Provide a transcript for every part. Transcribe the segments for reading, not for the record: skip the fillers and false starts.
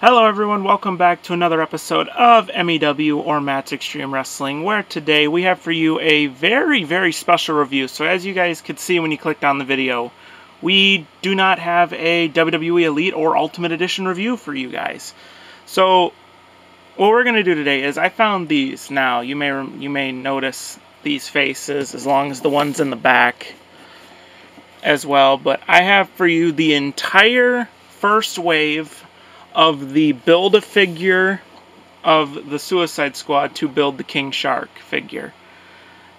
Hello everyone, welcome back to another episode of MEW or Matt's Extreme Wrestling, where today we have for you a very special review. So as you guys could see when you clicked on the video, we do not have a WWE Elite or Ultimate Edition review for you guys. So what we're going to do today is I found these. Now you may notice these faces as long as the ones in the back as well, but I have for you the entire first wave of the Build-A-Figure of the Suicide Squad to build the King Shark figure.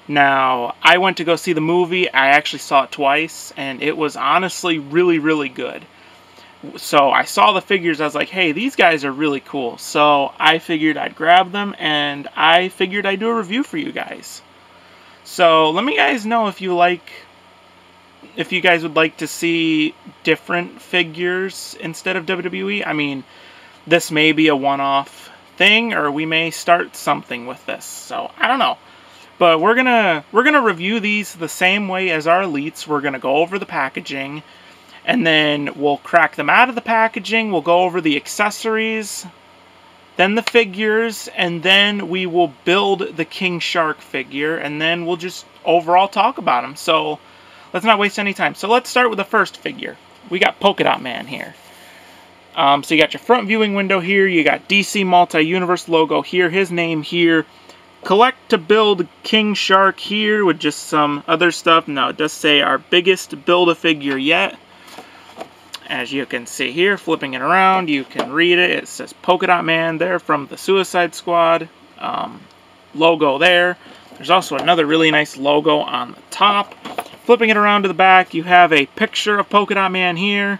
Now, I went to go see the movie. I actually saw it twice, and it was honestly really good. So I saw the figures, I was like, hey, these guys are really cool. So I figured I'd grab them, and I figured I'd do a review for you guys. So let me guys know if you guys would like to see different figures instead of WWE. I mean, this may be a one-off thing, or we may start something with this. So, I don't know. But we're gonna review these the same way as our Elites. We're gonna go over the packaging, and then we'll crack them out of the packaging. We'll go over the accessories, then the figures, and then we will build the King Shark figure, and then we'll just overall talk about them. So let's not waste any time. So let's start with the first figure. We got Polka Dot Man here. So you got your front viewing window here. You got DC Multi-Universe logo here. His name here. Collect to build King Shark here with just some other stuff. Now it does say our biggest Build-A-Figure yet. As you can see here, flipping it around, you can read it. It says Polka Dot Man there from the Suicide Squad. Logo there. There's also another really nice logo on the top. Flipping it around to the back, you have a picture of Polka Dot Man here,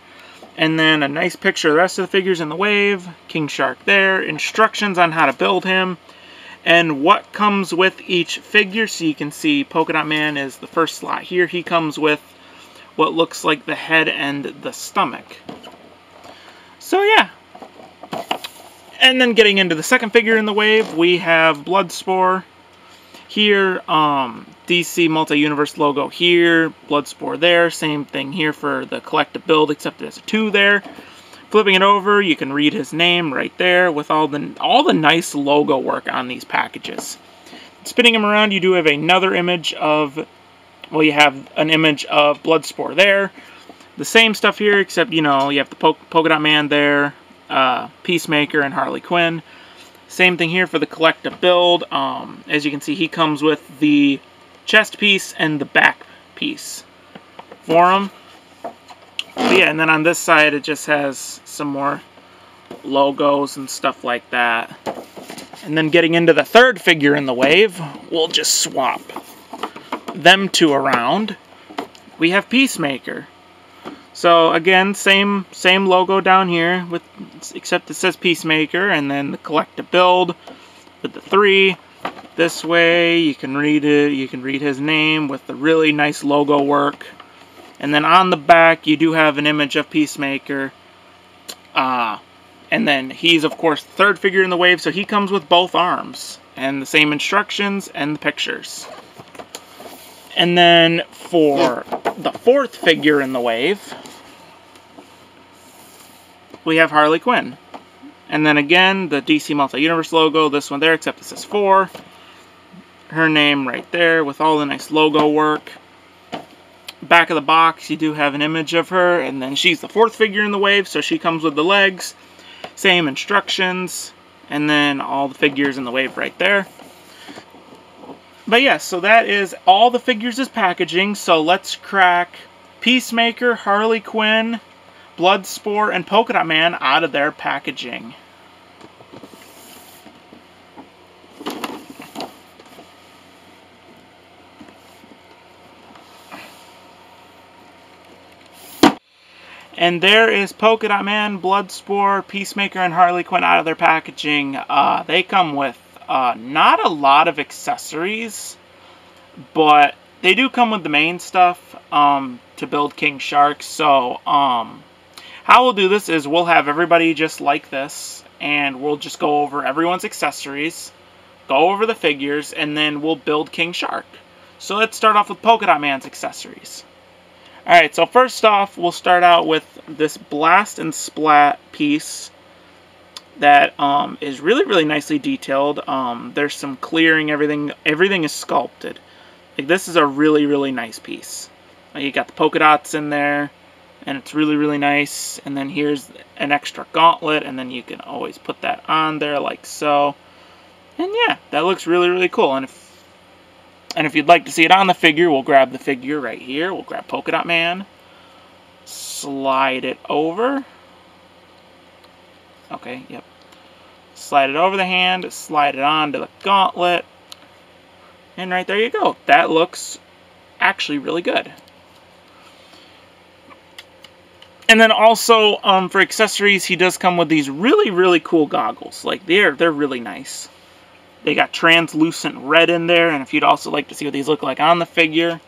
and then a nice picture of the rest of the figures in the wave. King Shark there, instructions on how to build him, and what comes with each figure. So you can see Polka Dot Man is the first slot here. He comes with what looks like the head and the stomach. So yeah. And then getting into the second figure in the wave, we have Bloodsport. Here, DC Multi-Universe logo here, Bloodsport there, same thing here for the collective build, except there's a 2 there. Flipping it over, you can read his name right there with all the nice logo work on these packages. Spinning him around, you do have another image of, well, you have an image of Bloodsport there. The same stuff here, except, you know, you have the Polka Dot Man there, Peacemaker and Harley Quinn. Same thing here for the collective build. As you can see, he comes with the chest piece and the back piece for him. But yeah, and then on this side, it just has some more logos and stuff like that. And then getting into the third figure in the wave, we'll just swap them two around. We have Peacemaker. So again, same logo down here, except it says Peacemaker, and then the collective build with the 3. This way, you can read it. You can read his name with the really nice logo work. And then on the back, you do have an image of Peacemaker. And then he's, of course, the third figure in the wave, so he comes with both arms and the same instructions and the pictures. And then for the fourth figure in the wave, we have Harley Quinn. And then again, the DC Multi-Universe logo, this one there, except it says 4. Her name right there with all the nice logo work. Back of the box, you do have an image of her, and then she's the fourth figure in the wave, so she comes with the legs. Same instructions, and then all the figures in the wave right there. But yeah, so that is all the figures as packaging. So let's crack Peacemaker, Harley Quinn, Bloodsport, and Polka Dot Man out of their packaging. And there is Polka Dot Man, Bloodsport, Peacemaker, and Harley Quinn out of their packaging. They come with not a lot of accessories, but they do come with the main stuff to build King Shark. So how we'll do this is we'll have everybody just like this, and we'll just go over everyone's accessories, go over the figures, and then we'll build King Shark. So let's start off with Polka Dot Man's accessories. Alright, so first off, we'll start out with this Blast and Splat piece that is really, really nicely detailed. There's some clearing, everything is sculpted. Like, this is a really, really nice piece. You got the polka dots in there, and it's really, really nice. And then here's an extra gauntlet, and then you can always put that on there like so. And yeah, that looks really, really cool. And if you'd like to see it on the figure, we'll grab the figure right here. We'll grab Polka Dot Man, slide it over. Okay, yep. Slide it over the hand, slide it onto the gauntlet, and right there you go. That looks actually really good. And then also, for accessories, he does come with these really, really cool goggles. Like, they're really nice. They got translucent red in there, and if you'd also like to see what these look like on the figure,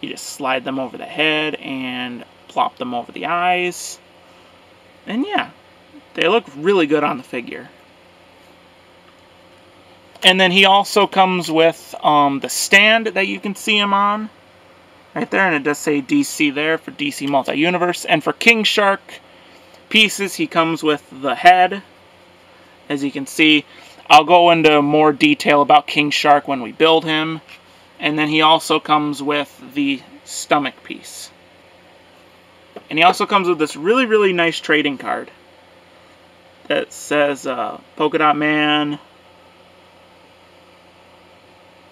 you just slide them over the head and plop them over the eyes. And yeah, they look really good on the figure. And then he also comes with the stand that you can see him on. Right there, and it does say DC there for DC Multi-Universe. And for King Shark pieces, he comes with the head. As you can see, I'll go into more detail about King Shark when we build him. And then he also comes with the stomach piece. And he also comes with this really, really nice trading card that says Polka Dot Man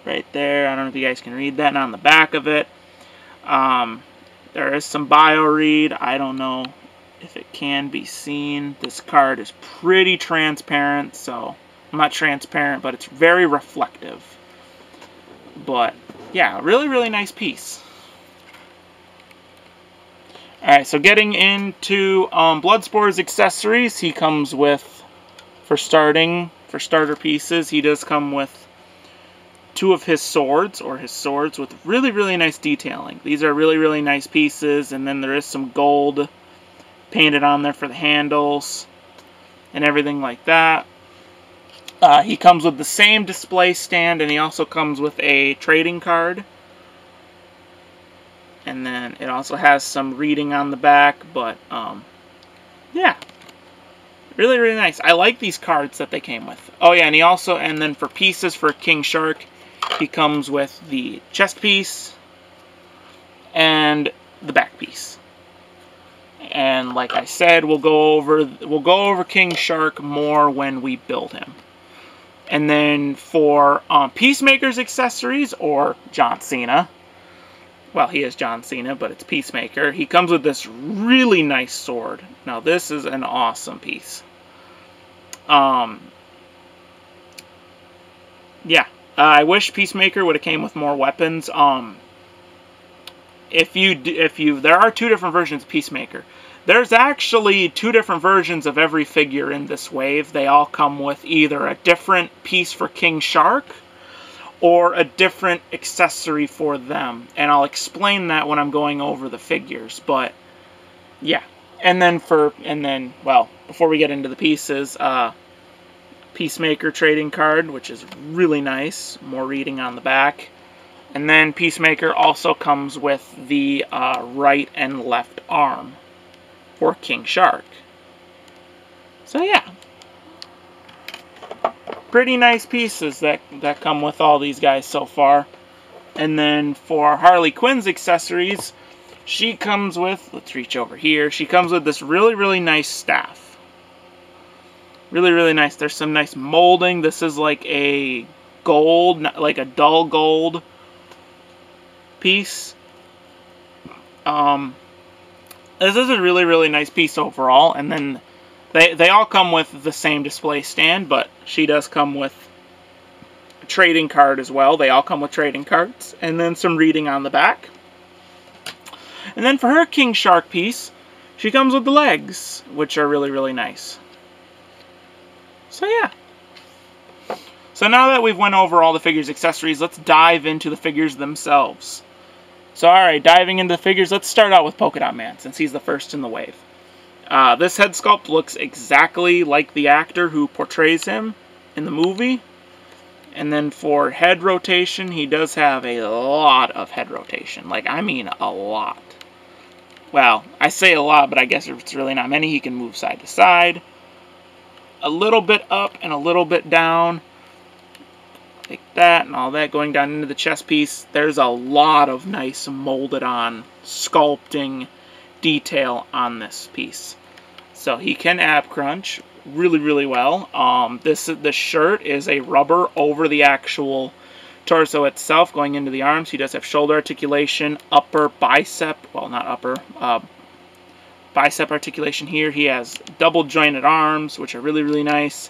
right there. I don't know if you guys can read that. And on the back of it, there is some bio read. I don't know if it can be seen. This card is pretty transparent, so not transparent, but it's very reflective. But yeah, really, really nice piece. Alright, so getting into Bloodsport's accessories, he comes with, for starter pieces, he does come with two of his swords, with really, really nice detailing. These are really, really nice pieces, and then there is some gold painted on there for the handles and everything like that. He comes with the same display stand, and he also comes with a trading card. And then it also has some reading on the back, but yeah, really, really nice. I like these cards that they came with. Oh yeah, and then for pieces for King Shark, he comes with the chest piece and the back piece. And like I said, we'll go over King Shark more when we build him. And then for Peacemaker's accessories, or John Cena, well, he is John Cena, but it's Peacemaker. He comes with this really nice sword. Now, this is an awesome piece. Yeah, I wish Peacemaker would have came with more weapons. There are two different versions of Peacemaker. There's actually two different versions of every figure in this wave. They all come with either a different piece for King Shark or a different accessory for them. And I'll explain that when I'm going over the figures. But yeah. And then well, before we get into the pieces, Peacemaker trading card, which is really nice. More reading on the back. And then Peacemaker also comes with the right and left arm for King Shark. So yeah, pretty nice pieces that come with all these guys so far. And then for Harley Quinn's accessories, she comes with, let's reach over here, she comes with this really, really nice staff. Really, really nice. There's some nice molding. This is like a gold, like a dull gold piece. This is a really, really nice piece overall. And then they all come with the same display stand, but she does come with a trading card as well. They all come with trading cards. And then some reading on the back. And then for her King Shark piece, she comes with the legs, which are really, really nice. So yeah. So now that we've went over all the figures' accessories, let's dive into the figures themselves. So alright, diving into the figures, let's start out with Polka Dot Man, since he's the first in the wave. This head sculpt looks exactly like the actor who portrays him in the movie. And then for head rotation, he does have a lot of head rotation. Like, I mean a lot. Well, I say a lot, but I guess it's really not many. He can move side to side. a little bit up and a little bit down. Like that and all that going down into the chest piece. There's a lot of nice molded on sculpting detail on this piece. So he can ab crunch really, really well. The shirt is a rubber over the actual torso itself going into the arms. He does have shoulder articulation, upper bicep, well, not upper, bicep articulation here. He has double jointed arms, which are really, really nice.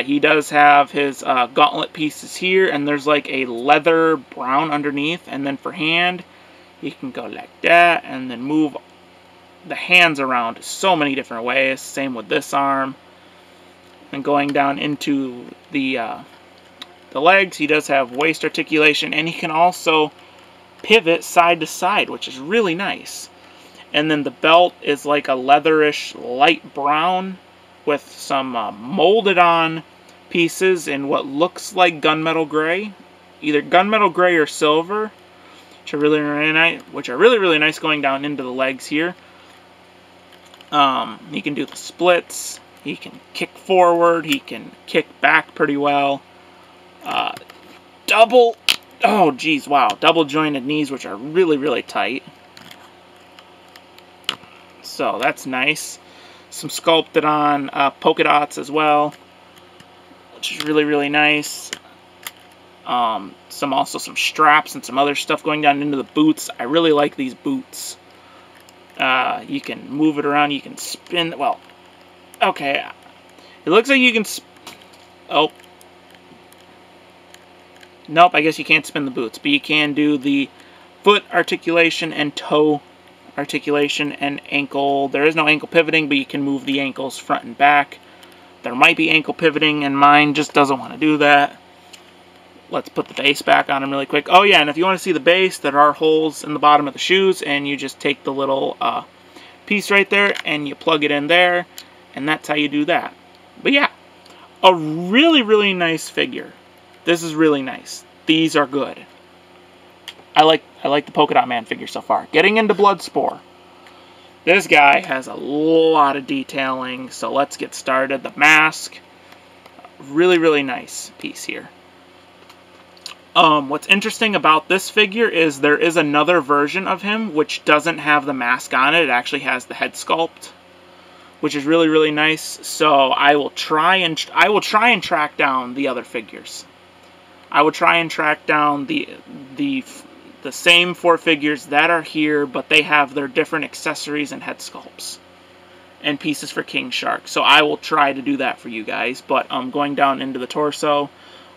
He does have his gauntlet pieces here, and there's like a leather brown underneath. And then for hand, he can go like that and then move the hands around so many different ways. Same with this arm. And going down into the legs, he does have waist articulation, and he can also pivot side to side, which is really nice. And then the belt is like a leatherish light brown with some molded on pieces in what looks like gunmetal gray, either gunmetal gray or silver, which are really, really nice going down into the legs here. He can do the splits. He can kick forward. He can kick back pretty well. Double jointed knees, which are really, really tight. So that's nice. Some sculpted on polka dots as well, which is really, really nice. Also some straps and some other stuff going down into the boots. I really like these boots. You can move it around. You can spin. Well, okay. It looks like you can. Oh. Nope, I guess you can't spin the boots, but you can do the foot articulation and toe articulation and ankle. There is no ankle pivoting, but you can move the ankles front and back. There might be ankle pivoting, and mine just doesn't want to do that. Let's put the base back on him really quick. Oh yeah, and if you want to see the base, there are holes in the bottom of the shoes, and you just take the little piece right there, and you plug it in there, and that's how you do that. But yeah, a really, really nice figure. This is really nice. These are good. I like the Polka Dot Man figure so far. Getting into Bloodsport. This guy has a lot of detailing, so let's get started. The mask. Really, really nice piece here. What's interesting about this figure is there is another version of him which doesn't have the mask on it. It actually has the head sculpt, which is really, really nice. So I will try and track down the other figures. I will try and track down the same 4 figures that are here, but they have their different accessories and head sculpts and pieces for King Shark. So I will try to do that for you guys. But going down into the torso,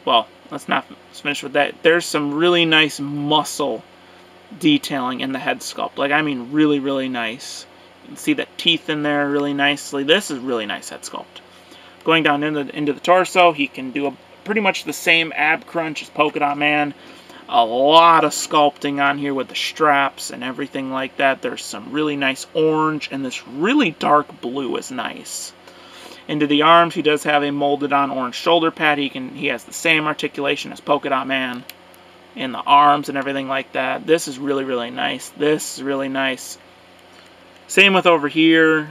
well, let's finish with that. There's some really nice muscle detailing in the head sculpt. Like, I mean, really, really nice. You can see the teeth in there really nicely. This is really nice head sculpt. Going down into the torso, he can do pretty much the same ab crunch as Polka Dot Man. A lot of sculpting on here with the straps and everything like that. There's some really nice orange, and this really dark blue is nice. Into the arms, he does have a molded on orange shoulder pad. He has the same articulation as Polka Dot Man in the arms and everything like that. This is really, really nice. This is really nice. Same with over here.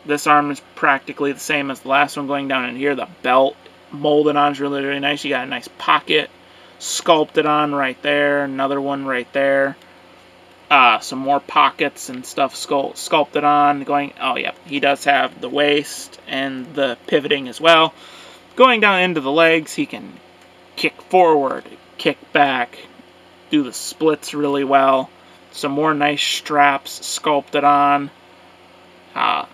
This arm is practically the same as the last one going down in here. The belt molded on is really, really nice. You got a nice pocket sculpted on right there. Another one right there. Some more pockets and stuff sculpted on. Oh yeah, he does have the waist and the pivoting as well. Going down into the legs, he can kick forward, kick back, do the splits really well. Some more nice straps sculpted on.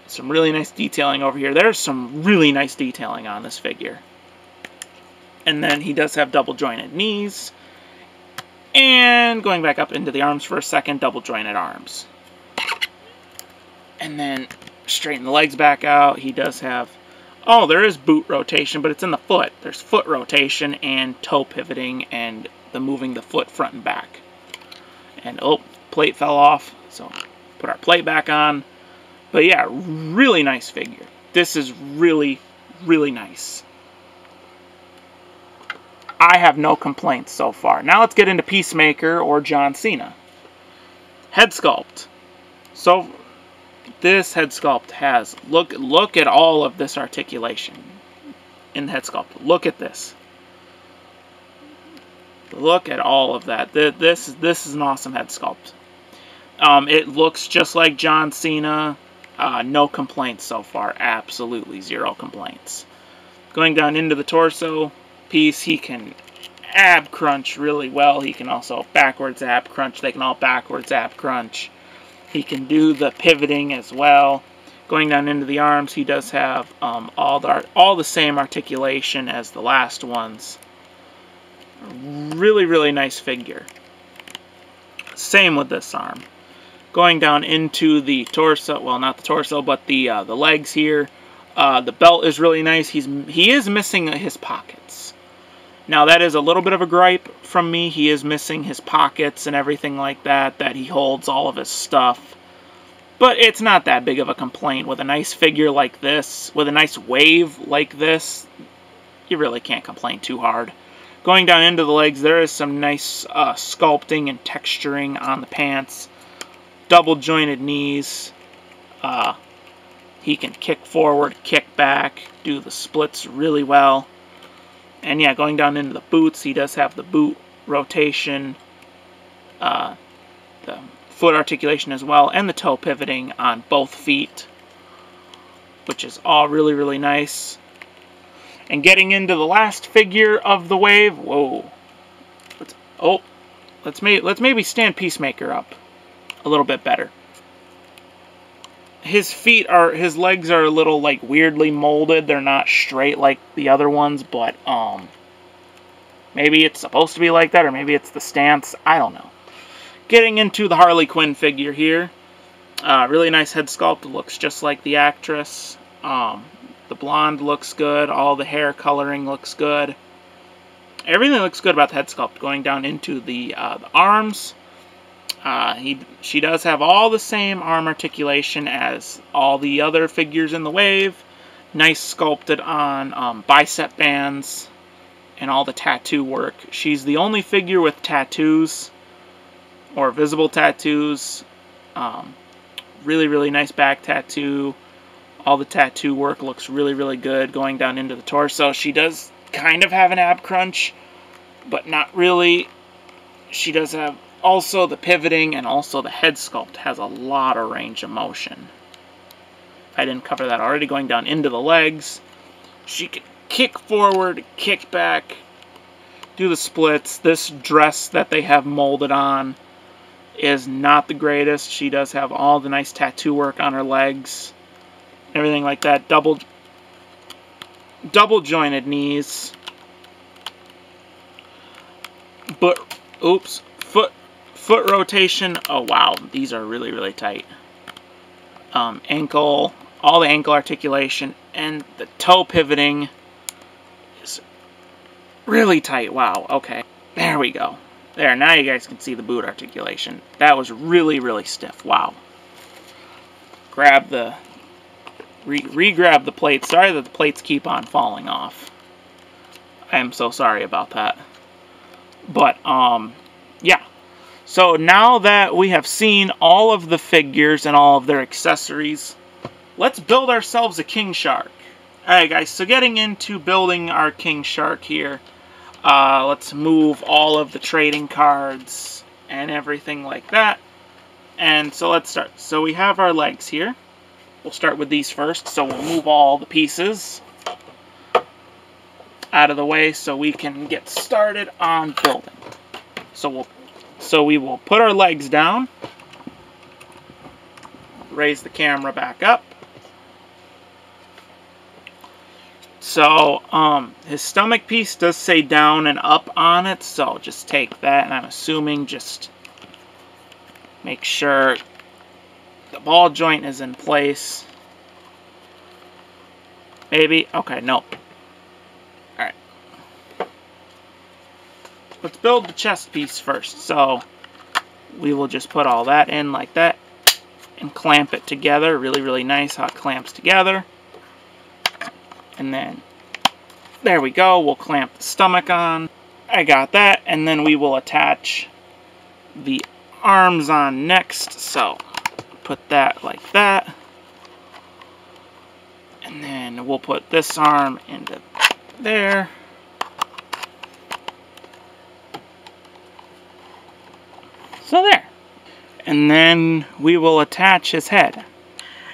Some really nice detailing over here. There's some really nice detailing on this figure. And then he does have double jointed knees. And going back up into the arms for a second, double jointed arms. And then straighten the legs back out. He does have, oh, there is boot rotation, but it's in the foot. There's foot rotation and toe pivoting and the moving the foot front and back. And oh, plate fell off, so put our plate back on. But yeah, really nice figure. This is really, really nice. I have no complaints so far. Now let's get into Peacemaker or John Cena. Head sculpt. So, This head sculpt has, look at all of this articulation in the head sculpt. Look at this. Look at all of that. This is an awesome head sculpt. It looks just like John Cena. No complaints so far. Absolutely zero complaints. Going down into the torso piece, he can ab crunch really well. He can also backwards ab crunch. They can all backwards ab crunch. He can do the pivoting as well. Going down into the arms, he does have all the same articulation as the last ones. Really, really nice figure. Same with this arm. Going down into the torso, well, not the torso, but the legs here. The belt is really nice. He is missing his pockets. Now, that is a little bit of a gripe from me. He is missing his pockets and everything like that he holds all of his stuff. But it's not that big of a complaint. With a nice figure like this, with a nice wave like this, you really can't complain too hard. Going down into the legs, there is some nice sculpting and texturing on the pants. Double jointed knees. He can kick forward, kick back, do the splits really well. And yeah, going down into the boots, he does have the boot rotation, the foot articulation as well, and the toe pivoting on both feet, which is all really, really nice. And getting into the last figure of the wave, whoa. Let's maybe stand Peacemaker up a little bit better. His legs are a little, like, weirdly molded. They're not straight like the other ones, but, maybe it's supposed to be like that, or maybe it's the stance. I don't know. Getting into the Harley Quinn figure here. Really nice head sculpt. It looks just like the actress. The blonde looks good. All the hair coloring looks good. Everything looks good about the head sculpt. Going down into the arms. She does have all the same arm articulation as all the other figures in the wave. Nice sculpted on bicep bands and all the tattoo work. She's the only figure with tattoos or visible tattoos. Really, really nice back tattoo. All the tattoo work looks really, really good. Going down into the torso, she does kind of have an ab crunch, but not really. She does have also the pivoting, and also the head sculpt has a lot of range of motion. I didn't cover that already. Going down into the legs, she can kick forward, kick back, do the splits. This dress that they have molded on is not the greatest. She does have all the nice tattoo work on her legs, everything like that. Double jointed knees, but foot rotation. Oh wow, these are really, really tight. Ankle, all the ankle articulation, and the toe pivoting is really tight. Wow. Okay, there we go. There, now you guys can see the boot articulation. That was really, really stiff. Wow. Grab the re-grab the plates. Sorry that the plates keep on falling off. I am so sorry about that. But yeah. So now that we have seen all of the figures and all of their accessories, let's build ourselves a King Shark. Alright guys, so getting into building our King Shark here, let's move all of the trading cards and everything like that. And so let's start. So we have our legs here. We'll start with these first. So we'll move all the pieces out of the way so we can get started on building. So we will put our legs down, raise the camera back up. So his stomach piece does say down and up on it, so just take that, and I'm assuming just make sure the ball joint is in place. Maybe? Okay, nope. Alright. Let's build the chest piece first. So we will just put all that in like that and clamp it together. Really, really nice how it clamps together. And then, there we go. We'll clamp the stomach on. I got that. And then we will attach the arms on next. So put that like that. And then we'll put this arm into there. So there. And then we will attach his head.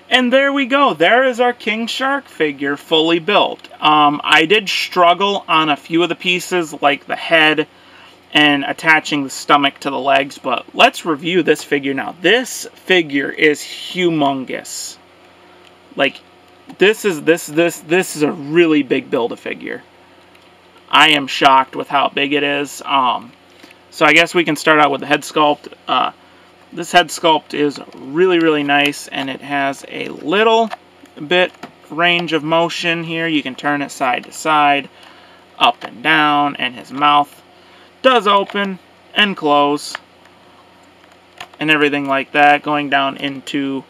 And there we go. There is our King Shark figure fully built. I did struggle on a few of the pieces, like the head and attaching the stomach to the legs, but let's review this figure now. This figure is humongous. Like, this is a really big Build-A-Figure. I am shocked with how big it is. So I guess we can start out with the head sculpt. This head sculpt is really, really nice, and it has a little bit range of motion here. You can turn it side to side, up and down, and his mouth does open and close, and everything like that. Going down into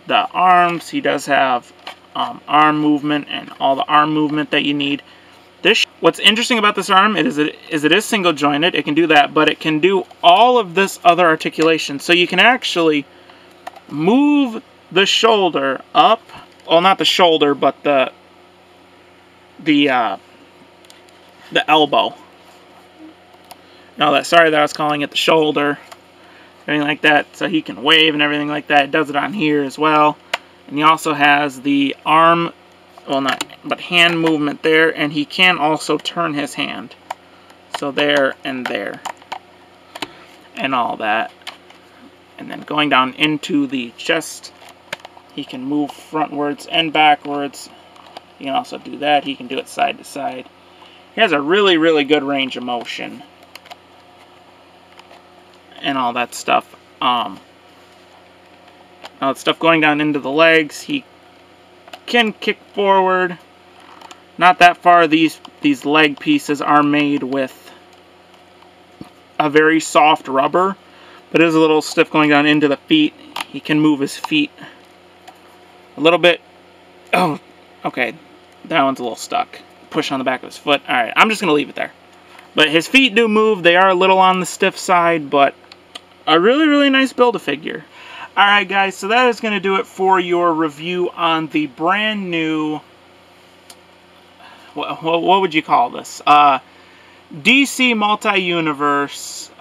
the arms, he does have arm movement and all the arm movement that you need. What's interesting about this arm is it is single jointed. It can do that, but it can do all of this other articulation. So you can actually move the shoulder up. Well, not the shoulder, but the elbow. No, sorry that I was calling it the shoulder. Everything like that, so he can wave and everything like that. It does it on here as well. And he also has the arm, well, not, but hand movement there, and he can also turn his hand. So there and there. And all that. And then going down into the chest, he can move frontwards and backwards. He can also do that. He can do it side to side. He has a really, really good range of motion. And all that stuff. All that stuff going down into the legs. He can kick forward. Not that far. These leg pieces are made with a very soft rubber, but it is a little stiff going down into the feet. He can move his feet a little bit. Oh, okay. That one's a little stuck. Push on the back of his foot. Alright, I'm just going to leave it there. But his feet do move. They are a little on the stiff side, but a really, really nice Build-A-Figure. Alright guys, so that is going to do it for your review on the brand new, what would you call this? DC Multi-Universe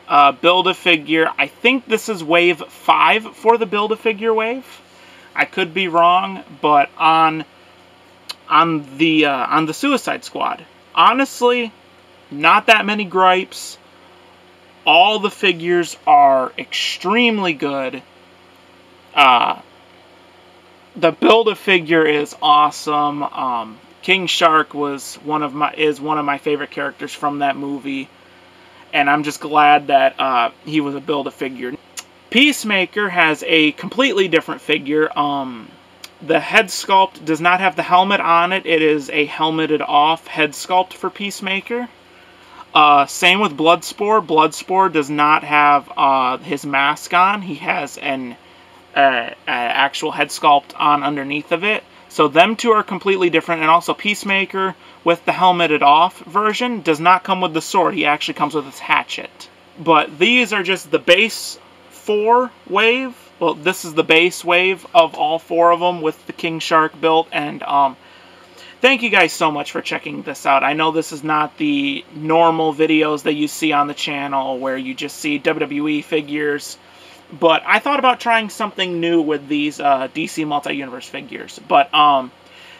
Build-A-Figure. I think this is Wave 5 for the Build-A-Figure wave. I could be wrong, but on the Suicide Squad, honestly, not that many gripes. All the figures are extremely good. The Build-A-Figure is awesome. King Shark is one of my favorite characters from that movie, and I'm just glad that he was a Build-A-Figure. Peacemaker has a completely different figure. The head sculpt does not have the helmet on it. It is a helmeted off head sculpt for Peacemaker. Same with Bloodsport. Bloodsport does not have his mask on. He has an actual head sculpt on underneath of it. So them two are completely different. And also Peacemaker with the helmeted off version does not come with the sword. He actually comes with his hatchet. But these are just the base 4 wave. Well, this is the base wave of all 4 of them with the King Shark built. And thank you guys so much for checking this out. I know this is not the normal videos that you see on the channel where you just see WWE figures, but I thought about trying something new with these DC Multi-Universe figures. But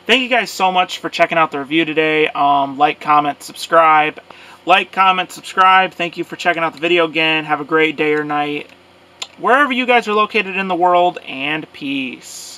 thank you guys so much for checking out the review today. Like, comment, subscribe. Like, comment, subscribe. Thank you for checking out the video again. Have a great day or night, wherever you guys are located in the world, and peace.